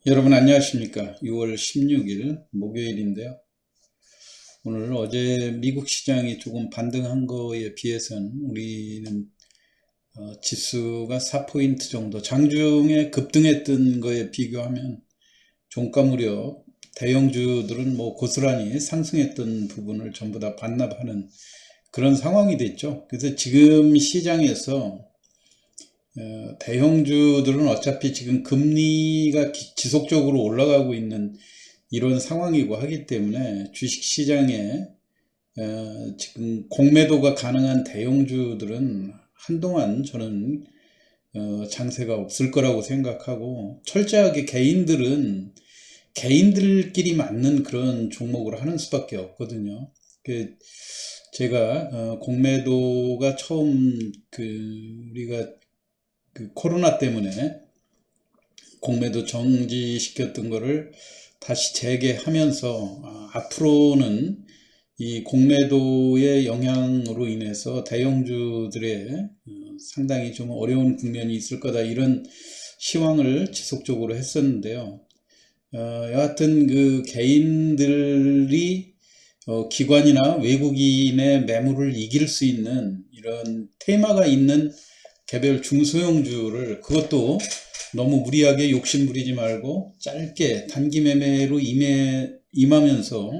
여러분 안녕하십니까? 6월 16일 목요일인데요. 오늘 어제 미국 시장이 조금 반등한 거에 비해서는 우리는 지수가 4포인트 정도 장중에 급등했던 거에 비교하면 종가 무렵 대형주들은 뭐 고스란히 상승했던 부분을 전부 다 반납하는 그런 상황이 됐죠. 그래서 지금 시장에서 대형주들은 어차피 지금 금리가 지속적으로 올라가고 있는 이런 상황이고 하기 때문에 주식시장에 지금 공매도가 가능한 대형주들은 한동안 저는 장세가 없을 거라고 생각하고, 철저하게 개인들은 개인들끼리 맞는 그런 종목을 하는 수밖에 없거든요. 제가 공매도가 처음 우리가 코로나 때문에 공매도 정지시켰던 거를 다시 재개하면서 앞으로는 이 공매도의 영향으로 인해서 대형주들의 상당히 좀 어려운 국면이 있을 거다, 이런 시황을 지속적으로 했었는데요. 여하튼 그 개인들이 기관이나 외국인의 매물을 이길 수 있는 이런 테마가 있는 개별 중소형주를, 그것도 너무 무리하게 욕심 부리지 말고 짧게 단기 매매로 임하면서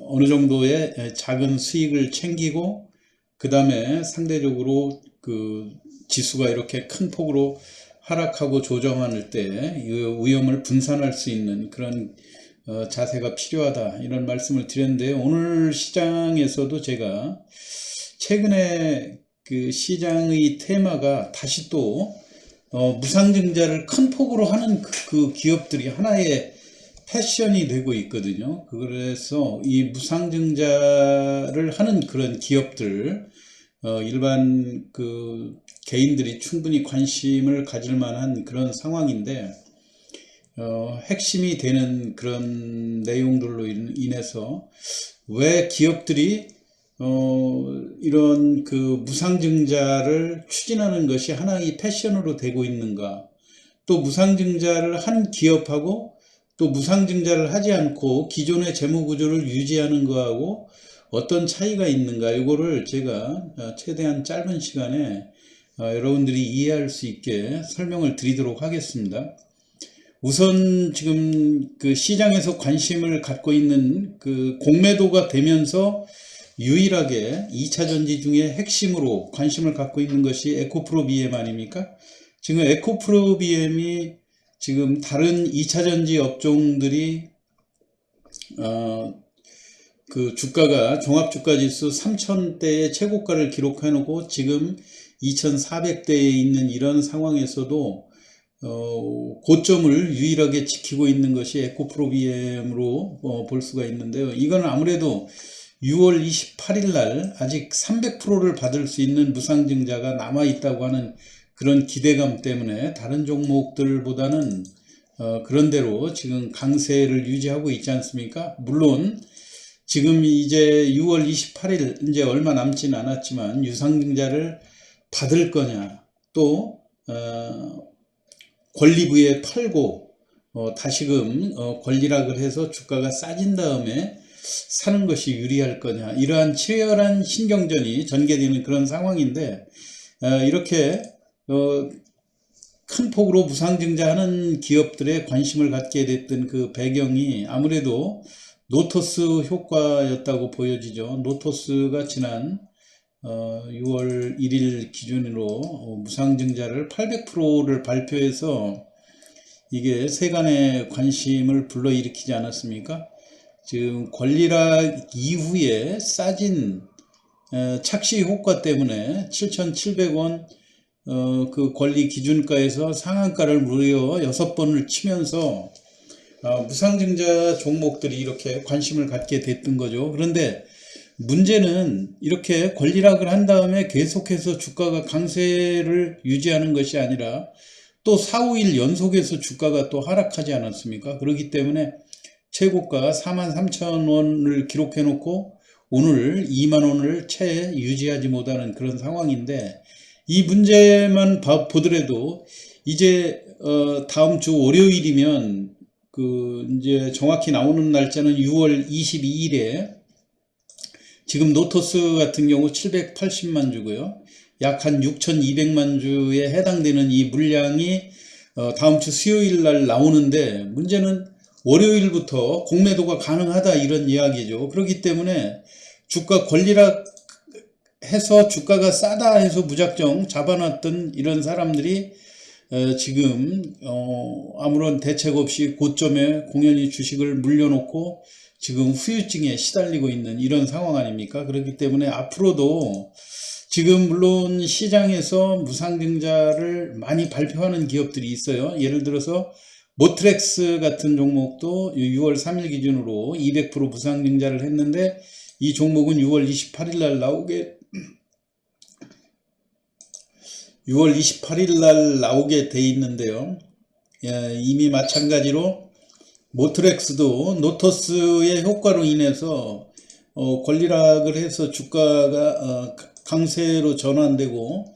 어느 정도의 작은 수익을 챙기고, 그 다음에 상대적으로 그 지수가 이렇게 큰 폭으로 하락하고 조정할 때 위험을 분산할 수 있는 그런 자세가 필요하다, 이런 말씀을 드렸는데요. 오늘 시장에서도 제가 최근에 그 시장의 테마가 다시 또 무상증자를 큰 폭으로 하는 그 기업들이 하나의 패션이 되고 있거든요. 그래서 이 무상증자를 하는 그런 기업들, 일반 그 개인들이 충분히 관심을 가질 만한 그런 상황인데, 핵심이 되는 그런 내용들로 인해서 왜 기업들이 이런 그 무상증자를 추진하는 것이 하나의 패션으로 되고 있는가, 또 무상증자를 한 기업하고 또 무상증자를 하지 않고 기존의 재무구조를 유지하는 거하고 어떤 차이가 있는가, 이거를 제가 최대한 짧은 시간에 여러분들이 이해할 수 있게 설명을 드리도록 하겠습니다. 우선 지금 그 시장에서 관심을 갖고 있는 그 공매도가 되면서 유일하게 2차전지 중에 핵심으로 관심을 갖고 있는 것이 에코프로비엠 아닙니까? 지금 에코프로비엠이 지금 다른 2차전지 업종들이 그 주가가 종합주가지수 3000대의 최고가를 기록해 놓고 지금 2400대에 있는 이런 상황에서도 고점을 유일하게 지키고 있는 것이 에코프로비엠으로 볼 수가 있는데요. 이건 아무래도 6월 28일 날 아직 300%를 받을 수 있는 무상증자가 남아 있다고 하는 그런 기대감 때문에 다른 종목들보다는 그런대로 지금 강세를 유지하고 있지 않습니까? 물론 지금 이제 6월 28일 이제 얼마 남지는 않았지만 유상증자를 받을 거냐, 또 권리부에 팔고 다시금 권리락을 해서 주가가 싸진 다음에 사는 것이 유리할 거냐, 이러한 치열한 신경전이 전개되는 그런 상황인데, 이렇게 큰 폭으로 무상증자하는 기업들의 관심을 갖게 됐던 그 배경이 아무래도 노토스 효과였다고 보여지죠. 노토스가 지난 6월 1일 기준으로 무상증자를 800%를 발표해서 이게 세간의 관심을 불러일으키지 않았습니까? 지금 권리락 이후에 싸진 착시 효과 때문에 7,700원 그 권리 기준가에서 상한가를 무려 6번을 치면서 무상증자 종목들이 이렇게 관심을 갖게 됐던 거죠. 그런데 문제는 이렇게 권리락을 한 다음에 계속해서 주가가 강세를 유지하는 것이 아니라 또 4, 5일 연속해서 주가가 또 하락하지 않았습니까? 그렇기 때문에 최고가 43,000원을 기록해 놓고 오늘 2만원을 채 유지하지 못하는 그런 상황인데, 이 문제만 보더라도 이제 다음 주 월요일이면 이제 정확히 나오는 날짜는 6월 22일에 지금 노토스 같은 경우 780만 주고요. 약 한 6,200만 주에 해당되는 이 물량이 다음 주 수요일 날 나오는데, 문제는 월요일부터 공매도가 가능하다 이런 이야기죠. 그렇기 때문에 주가 권리락 해서 주가가 싸다 해서 무작정 잡아놨던 이런 사람들이 지금 아무런 대책 없이 고점에 공연히 주식을 물려놓고 지금 후유증에 시달리고 있는 이런 상황 아닙니까? 그렇기 때문에 앞으로도 지금 물론 시장에서 무상증자를 많이 발표하는 기업들이 있어요. 예를 들어서 모트렉스 같은 종목도 6월 3일 기준으로 200% 무상증자를 했는데, 이 종목은 6월 28일 날 나오게 돼 있는데요. 이미 마찬가지로 모트렉스도 노토스의 효과로 인해서 권리락을 해서 주가가 강세로 전환되고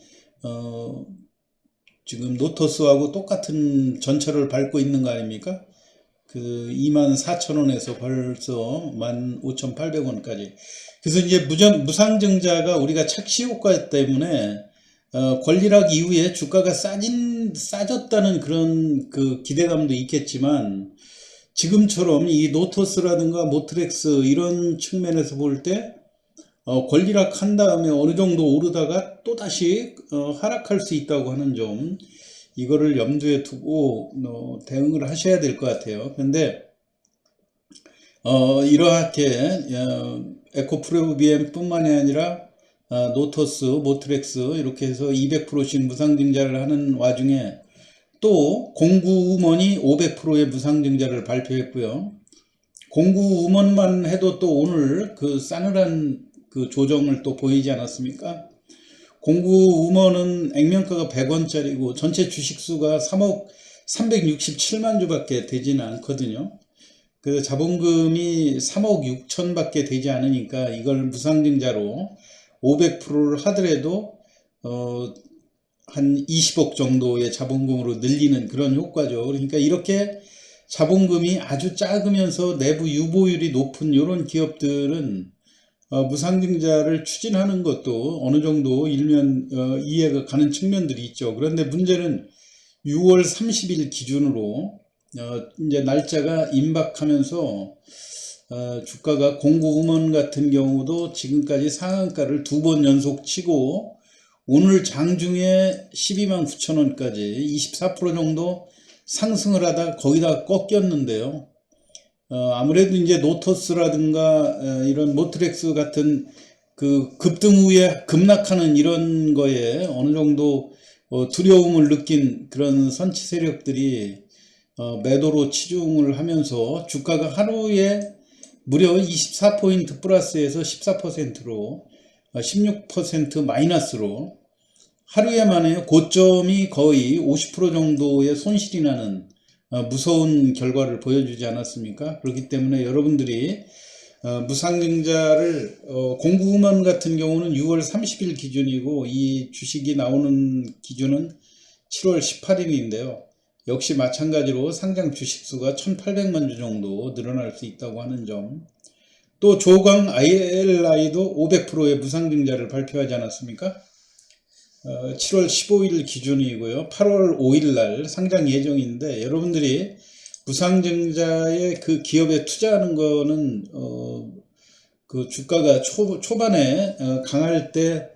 지금 노토스하고 똑같은 전철을 밟고 있는 거 아닙니까? 24,000원에서 벌써 15,800원까지. 그래서 이제 무상증자가 우리가 착시 효과 때문에 권리락 이후에 주가가 싸졌다는 그런 기대감도 있겠지만, 지금처럼 이 노토스라든가 모트렉스 이런 측면에서 볼 때 권리락 한 다음에 어느 정도 오르다가 또 다시 하락할 수 있다고 하는 점, 이거를 염두에 두고 대응을 하셔야 될 것 같아요. 근데 이렇게 에코프로비엠 뿐만이 아니라 노토스, 모트렉스 이렇게 해서 200%씩 무상증자를 하는 와중에 또 공구음원이 500%의 무상증자를 발표했고요. 공구음원만 해도 또 오늘 싸늘한 조정을 또 보이지 않았습니까? 공구음원은 액면가가 100원짜리고 전체 주식수가 3억 367만 주밖에 되지는 않거든요. 그 자본금이 3억 6천 밖에 되지 않으니까 이걸 무상증자로 500%를 하더라도 한 20억 정도의 자본금으로 늘리는 그런 효과죠. 그러니까 이렇게 자본금이 아주 작으면서 내부 유보율이 높은 이런 기업들은 무상증자를 추진하는 것도 어느 정도 일면 이해가 가는 측면들이 있죠. 그런데 문제는 6월 30일 기준으로 이제 날짜가 임박하면서 주가가 공구음원 같은 경우도 지금까지 상한가를 2번 연속 치고 오늘 장중에 12만 9천 원까지 24% 정도 상승을 하다 거기다 꺾였는데요. 아무래도 이제 노토스라든가 이런 모트렉스 같은 급등 후에 급락하는 이런 거에 어느 정도 두려움을 느낀 그런 선치 세력들이 매도로 치중을 하면서 주가가 하루에 무려 24포인트 플러스에서 14%로 16% 마이너스로 하루에 만에 고점이 거의 50% 정도의 손실이 나는 무서운 결과를 보여주지 않았습니까? 그렇기 때문에 여러분들이 무상증자를 공구음원 같은 경우는 6월 30일 기준이고 이 주식이 나오는 기준은 7월 18일인데요. 역시 마찬가지로 상장 주식수가 1,800만 주 정도 늘어날 수 있다고 하는 점, 또 조강 ILI도 500%의 무상증자를 발표하지 않았습니까? 7월 15일 기준이고요. 8월 5일 날 상장 예정인데, 여러분들이 무상증자의 그 기업에 투자하는 거는 그 주가가 초반에 강할 때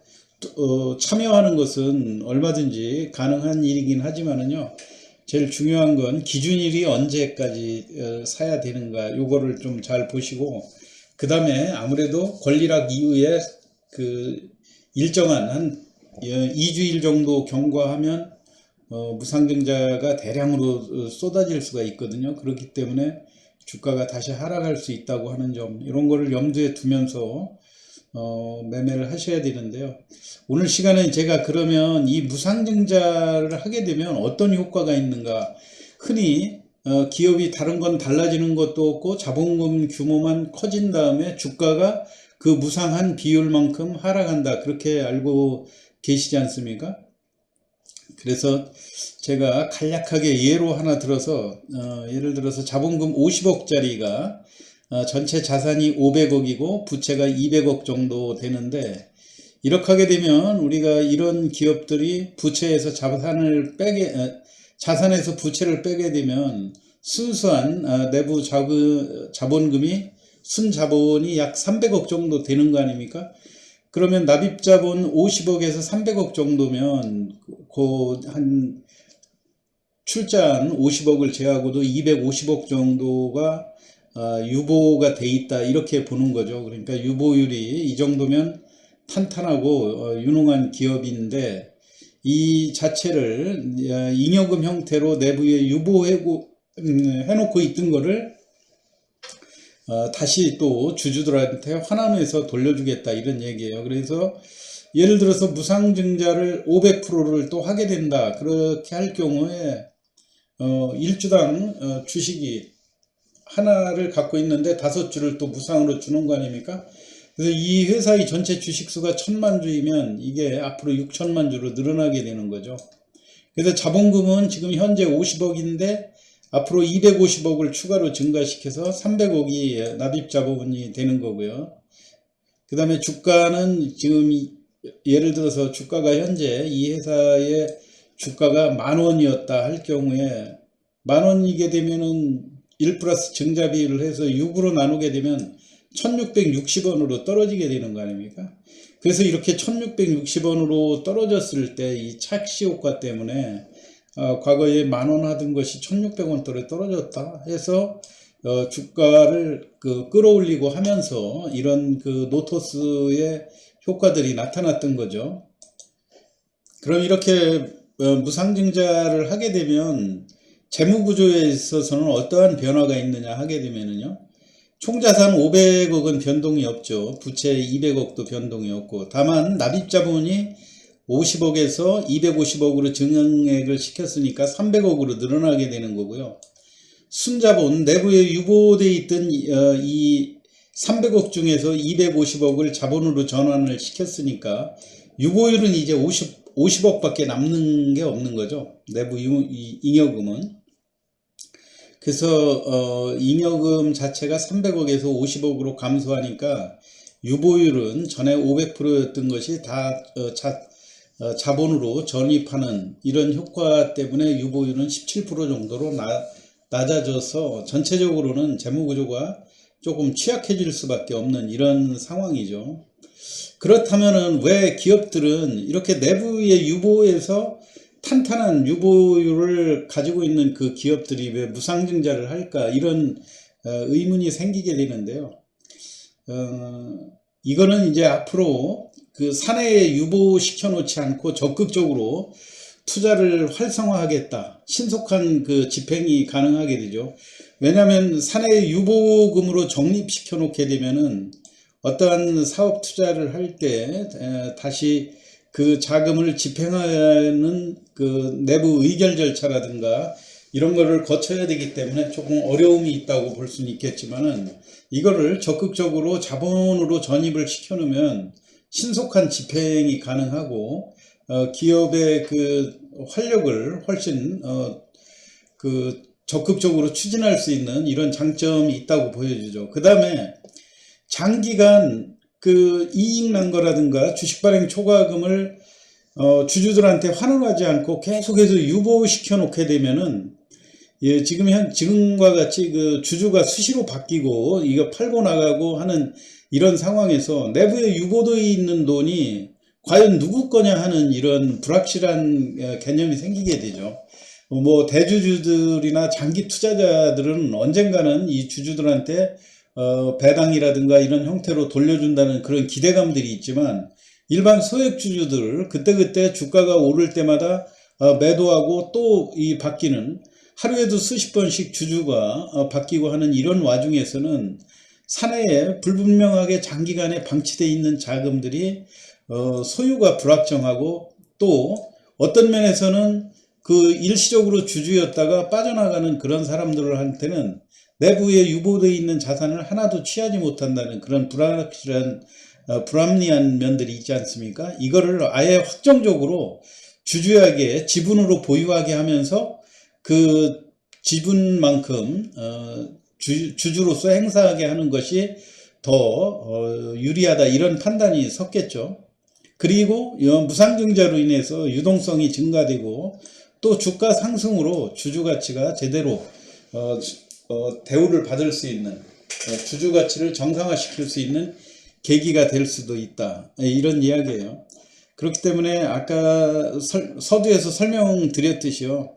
참여하는 것은 얼마든지 가능한 일이긴 하지만은요, 제일 중요한 건 기준일이 언제까지 사야 되는가, 요거를 좀 잘 보시고, 그 다음에 아무래도 권리락 이후에 일정한 한 2주일 정도 경과하면 무상증자가 대량으로 쏟아질 수가 있거든요. 그렇기 때문에 주가가 다시 하락할 수 있다고 하는 점, 이런 거를 염두에 두면서 매매를 하셔야 되는데요. 오늘 시간에 제가 그러면 이 무상증자를 하게 되면 어떤 효과가 있는가, 흔히 기업이 다른 건 달라지는 것도 없고 자본금 규모만 커진 다음에 주가가 그 무상한 비율만큼 하락한다, 그렇게 알고 계시지 않습니까? 그래서 제가 간략하게 예로 하나 들어서 예를 들어서 자본금 50억짜리가 전체 자산이 500억이고 부채가 200억 정도 되는데, 이렇게 하게 되면 우리가 이런 기업들이 부채에서 자산에서 부채를 빼게 되면 순수한 내부 자본금이 순자본이 약 300억 정도 되는 거 아닙니까? 그러면 납입자본 50억에서 300억 정도면 한 출자한 50억을 제하고도 250억 정도가 유보가 돼 있다, 이렇게 보는 거죠. 그러니까 유보율이 이 정도면 탄탄하고 유능한 기업인데, 이 자체를 잉여금 형태로 내부에 유보해놓고 있던 거를 다시 또 주주들한테 환원해서 돌려주겠다, 이런 얘기예요. 그래서 예를 들어서 무상증자를 500%를 또 하게 된다. 그렇게 할 경우에 일주당 주식이 하나를 갖고 있는데 5주를 또 무상으로 주는 거 아닙니까? 그래서 이 회사의 전체 주식수가 1000만 주이면 이게 앞으로 6천만 주로 늘어나게 되는 거죠. 그래서 자본금은 지금 현재 50억인데 앞으로 250억을 추가로 증가시켜서 300억이 납입자본이 되는 거고요. 그 다음에 주가는 지금 예를 들어서 주가가 현재 이 회사의 주가가 10,000원이었다 할 경우에 10,000원이게 되면은 1 플러스 증자비를 해서 6으로 나누게 되면 1660원으로 떨어지게 되는 거 아닙니까? 그래서 이렇게 1660원으로 떨어졌을 때 이 착시 효과 때문에 과거에 10,000원 하던 것이 1600원대로 떨어졌다 해서 주가를 끌어올리고 하면서 이런 노토스의 효과들이 나타났던 거죠. 그럼 이렇게 무상증자를 하게 되면 재무구조에 있어서는 어떠한 변화가 있느냐 하게 되면은요, 총자산 500억은 변동이 없죠. 부채 200억도 변동이 없고, 다만 납입자본이 50억에서 250억으로 증액을 시켰으니까 300억으로 늘어나게 되는 거고요. 순자본, 내부에 유보되어 있던 이 300억 중에서 250억을 자본으로 전환을 시켰으니까 유보율은 이제 50억밖에 남는 게 없는 거죠. 내부 잉여금은. 그래서 잉여금 자체가 300억에서 50억으로 감소하니까 유보율은 전에 500%였던 것이 다 자본으로 전입하는 이런 효과 때문에 유보율은 17% 정도로 낮아져서 전체적으로는 재무구조가 조금 취약해질 수밖에 없는 이런 상황이죠. 그렇다면은 왜 기업들은 이렇게 내부의 유보에서 탄탄한 유보율을 가지고 있는 그 기업들이 왜 무상증자를 할까, 이런 의문이 생기게 되는데요. 이거는 이제 앞으로 그 사내에 유보시켜 놓지 않고 적극적으로 투자를 활성화하겠다, 신속한 그 집행이 가능하게 되죠. 왜냐하면 사내 유보금으로 적립시켜 놓게 되면은 어떠한 사업 투자를 할 때 다시 그 자금을 집행하는 그 내부 의결 절차라든가 이런 거를 거쳐야 되기 때문에 조금 어려움이 있다고 볼 수는 있겠지만은, 이거를 적극적으로 자본으로 전입을 시켜 놓으면 신속한 집행이 가능하고 기업의 그 활력을 훨씬 적극적으로 추진할 수 있는 이런 장점이 있다고 보여지죠. 그 다음에 장기간 그 이익 난 거라든가 주식 발행 초과금을 주주들한테 환원하지 않고 계속해서 유보시켜 놓게 되면은, 예, 지금과 같이 그 주주가 수시로 바뀌고 이거 팔고 나가고 하는 이런 상황에서 내부에 유보되어 있는 돈이 과연 누구 거냐 하는 이런 불확실한 개념이 생기게 되죠. 뭐 대주주들이나 장기 투자자들은 언젠가는 이 주주들한테 배당이라든가 이런 형태로 돌려준다는 그런 기대감들이 있지만, 일반 소액주주들 그때그때 주가가 오를 때마다 매도하고 또 이 바뀌는, 하루에도 수십 번씩 주주가 바뀌고 하는 이런 와중에서는 사내에 불분명하게 장기간에 방치되어 있는 자금들이 소유가 불확정하고, 또 어떤 면에서는 그 일시적으로 주주였다가 빠져나가는 그런 사람들한테는 내부에 유보되어 있는 자산을 하나도 취하지 못한다는 그런 불합리한 면들이 있지 않습니까? 이거를 아예 확정적으로 주주에게 지분으로 보유하게 하면서 그 지분만큼 주주로서 행사하게 하는 것이 더 유리하다, 이런 판단이 섰겠죠. 그리고 무상증자로 인해서 유동성이 증가되고 또 주가 상승으로 주주 가치가 제대로 대우를 받을 수 있는, 주주 가치를 정상화시킬 수 있는 계기가 될 수도 있다, 이런 이야기예요. 그렇기 때문에 아까 서두에서 설명드렸듯이요,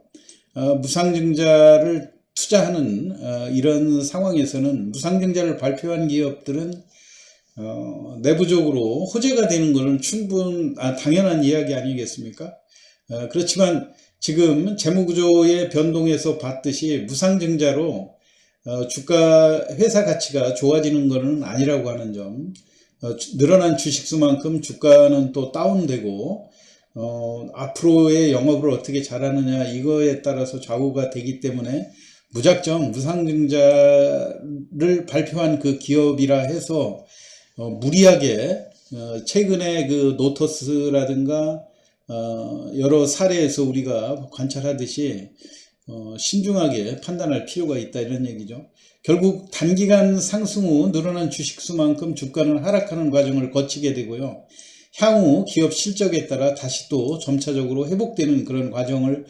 무상증자를 투자하는 이런 상황에서는 무상증자를 발표한 기업들은 내부적으로 호재가 되는 것은 당연한 이야기 아니겠습니까? 그렇지만 지금 재무구조의 변동에서 봤듯이 무상증자로 주가 회사 가치가 좋아지는 것은 아니라고 하는 점, 늘어난 주식수만큼 주가는 또 다운되고 앞으로의 영업을 어떻게 잘하느냐, 이거에 따라서 좌우가 되기 때문에 무작정 무상증자를 발표한 그 기업이라 해서 무리하게 최근에 그 노터스라든가 여러 사례에서 우리가 관찰하듯이 신중하게 판단할 필요가 있다, 이런 얘기죠. 결국 단기간 상승 후 늘어난 주식수만큼 주가는 하락하는 과정을 거치게 되고요, 향후 기업 실적에 따라 다시 또 점차적으로 회복되는 그런 과정을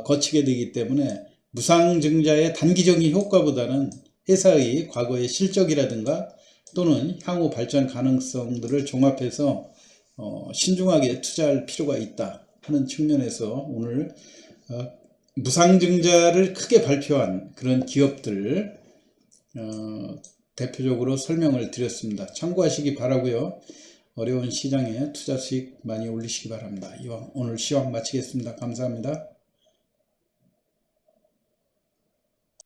거치게 되기 때문에 무상증자의 단기적인 효과보다는 회사의 과거의 실적이라든가 또는 향후 발전 가능성들을 종합해서 신중하게 투자할 필요가 있다 하는 측면에서 오늘 무상증자를 크게 발표한 그런 기업들 대표적으로 설명을 드렸습니다. 참고하시기 바라고요. 어려운 시장에 투자 수익 많이 올리시기 바랍니다. 이왕 오늘 시황 마치겠습니다. 감사합니다.